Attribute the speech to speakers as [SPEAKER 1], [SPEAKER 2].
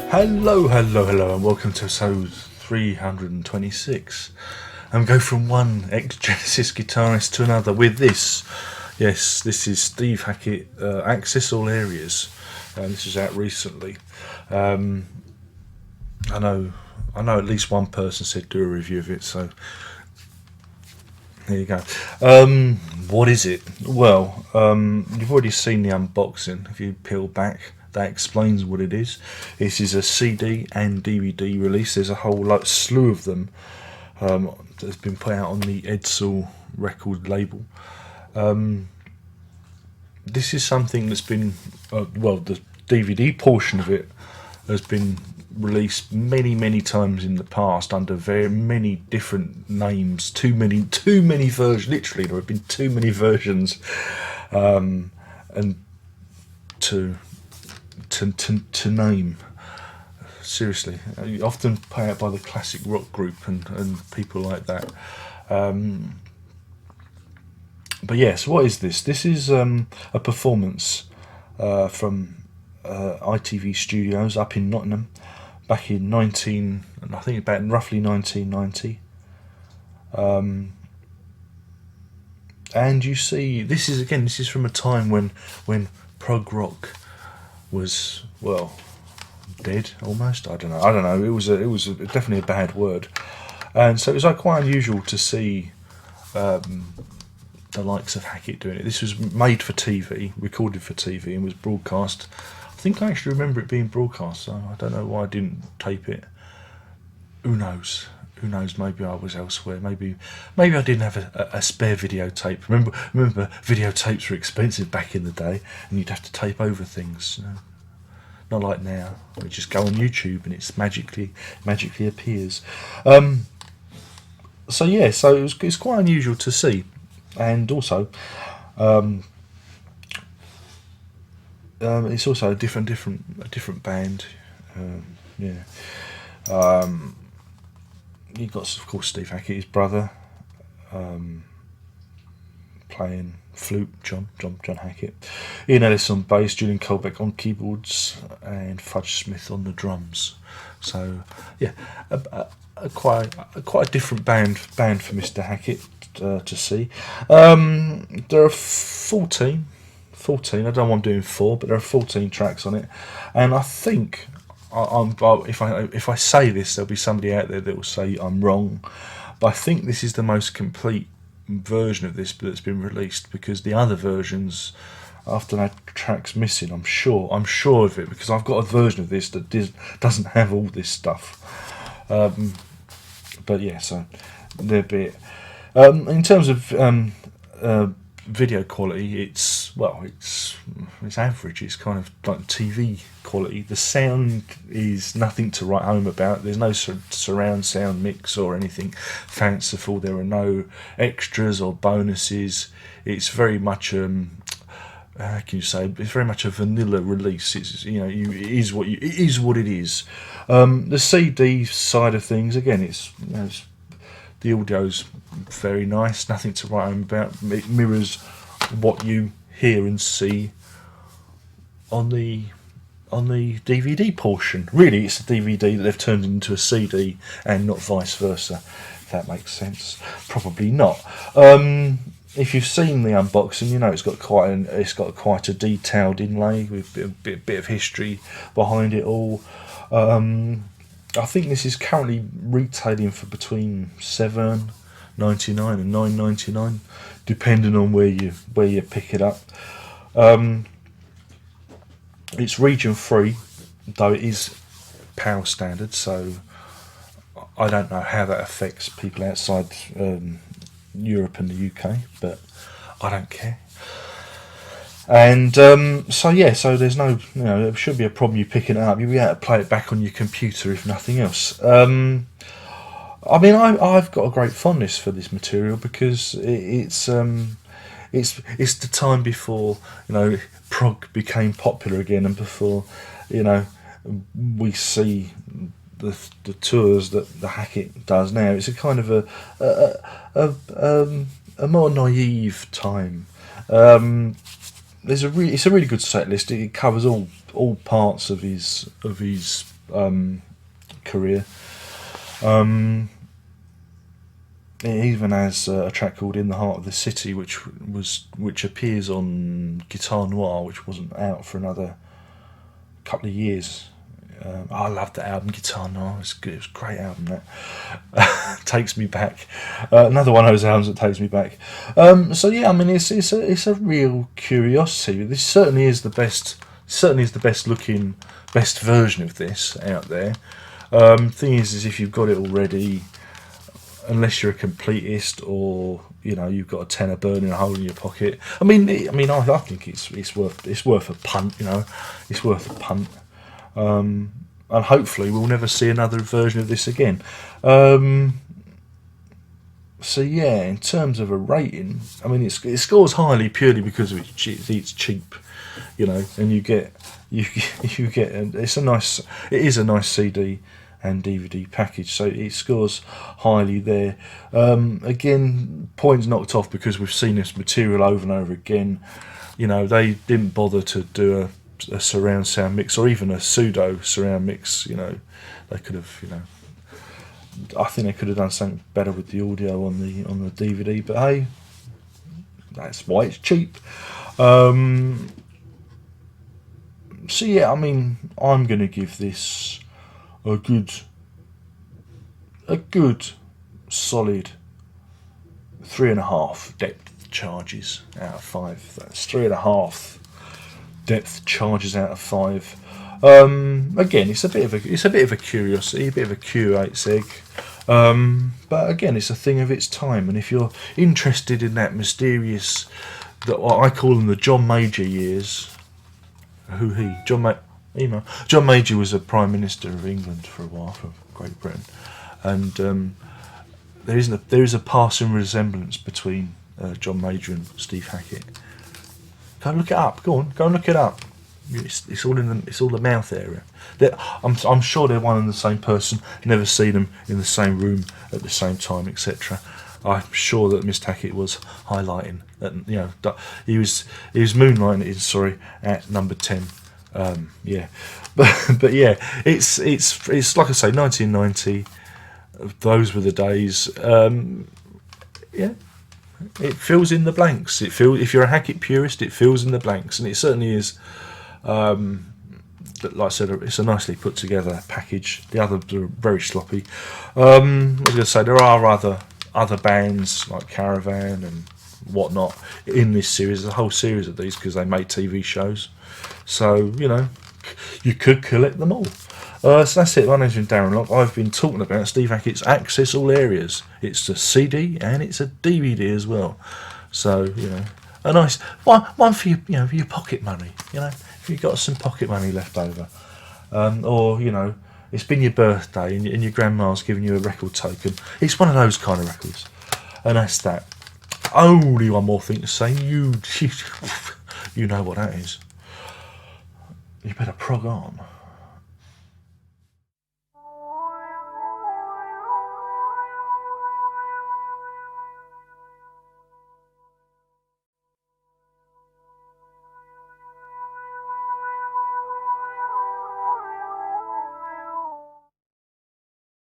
[SPEAKER 1] Hello, hello, hello, and welcome to episode 326. And we go from one ex-Genesis guitarist to another with this. Yes, this is Steve Hackett, Access All Areas, and this is out recently. I know at least one person said do a review of it, so there you go. What is it? Well, you've already seen the unboxing. If you peel back, that explains what it is. This is a CD and DVD release. There's a whole slew of them that's been put out on the Edsel record label. This is something that's been, the DVD portion of it has been released many times in the past under very many different names. Too many versions. Literally, there have been too many versions, and to name. Seriously, often put out by the classic rock group and people like that. But yes, what is this? This is a performance from ITV Studios up in Nottingham back in roughly 1990. And you see, this is from a time when prog rock was, well, dead almost. I don't know. It was definitely a bad word, and so it was quite unusual to see the likes of Hackett doing it. This was made for TV, recorded for TV, and was broadcast. I think I actually remember it being broadcast, so I don't know why I didn't tape it. Who knows? Maybe I was elsewhere. Maybe I didn't have a spare videotape. Remember, videotapes were expensive back in the day, and you'd have to tape over things. Not like now. You just go on YouTube and it's magically appears. So it's quite unusual to see, and also, it's also a different band. You've got, of course, Steve Hackett, his brother, playing flute, John Hackett. Ian Ellis on bass, Julian Colbeck on keyboards, and Fudge Smith on the drums. So, yeah, a quite a different band for Mr. Hackett to see. There are 14. I don't know why I'm doing 4, but there are 14 tracks on it, and I think if I say this, there'll be somebody out there that will say I'm wrong, but I think this is the most complete version of this that's been released, because the other versions, after that track's missing, I'm sure of it, because I've got a version of this that doesn't have all this stuff. But yeah, so there be it. In terms of video quality, it's average. It's kind of like TV quality. The sound is nothing to write home about. There's no surround sound mix or anything fanciful. There are no extras or bonuses. It's very much how can you say? It's very much a vanilla release. It's it is what it is. The CD side of things, again, the audio's very nice, nothing to write home about. It mirrors what you hear and see on the DVD portion. Really, it's a DVD that they've turned into a CD and not vice versa, if that makes sense. Probably not. If you've seen the unboxing, it's got quite a detailed inlay with a bit of history behind it all. I think this is currently retailing for between $7.99 and $9.99, depending on where you pick it up. It's region free, though it is power standard, so I don't know how that affects people outside Europe and the UK, but I don't care. And so there's no, there shouldn't be a problem you picking it up. You'll be able to play it back on your computer if nothing else. I've got a great fondness for this material, because it's the time before prog became popular again, and before we see the tours that the Hackett does now. It's a kind of a more naive time. It's a really good set list. It covers all all parts of his career. It even has a track called "In the Heart of the City," which appears on Guitar Noir, which wasn't out for another couple of years. I loved that album, Guitar Noir. It was good. It was a great album. That takes me back. Another one of those albums that takes me back. So yeah, I mean, it's a real curiosity. This certainly is the best. Certainly is the best looking, best version of this out there. Thing is if you've got it already, unless you're a completist or you've got a tenner burning a hole in your pocket. I think it's worth a punt. It's worth a punt. And hopefully we'll never see another version of this again. So yeah, in terms of a rating, I mean, it scores highly purely because of it's cheap, and you get it is a nice CD and DVD package, so it scores highly there. Again, points knocked off because we've seen this material over and over again. They didn't bother to do a surround sound mix or even a pseudo surround mix. They could have, I think they could have done something better with the audio on the DVD, but hey, that's why it's cheap. So yeah, I mean, I'm going to give this a good solid 3.5 depth charges out of 5. That's 3.5 depth charges out of 5. Again, it's a bit of a curiosity, a bit of a curate's egg. But again, it's a thing of its time, and if you're interested in that mysterious, what I call them the John Major years. John Major was a Prime Minister of England for a while, for Great Britain, and there is a passing resemblance between John Major and Steve Hackett. Go and look it up. Go and look it up. It's all the mouth area. I'm sure they're one and the same person. Never seen them in the same room at the same time, etc. I'm sure that Mr. Hackett was highlighting that he was moonlighting. At number 10. Yeah, but yeah, it's like I say, 1990. Those were the days. Yeah, it fills in the blanks. If you're a Hackett purist, it fills in the blanks, and it certainly is. Like I said, it's a nicely put together package. The others are very sloppy. I was going to say there are other bands like Caravan and whatnot in this series. There's a whole series of these because they made TV shows. So you could collect them all. So that's it. My name's been Darren Locke. I've been talking about Steve Hackett's Access All Areas. It's a CD and it's a DVD as well. So a nice one for your pocket money. If you've got some pocket money left over, or it's been your birthday and your grandma's given you a record token. It's one of those kind of records, and that's that. Only one more thing to say. You know what that is. You better prog on.